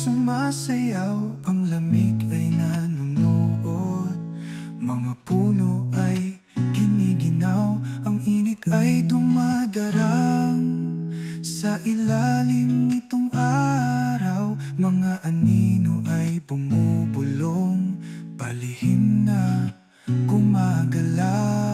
sumasayaw, ang lamig ay nanonood. Mga puno ay giniginaw, ang init ay dumadarang. Sa ilalim nitong araw, mga anino ay bumubulong, palihim na gumagalaw.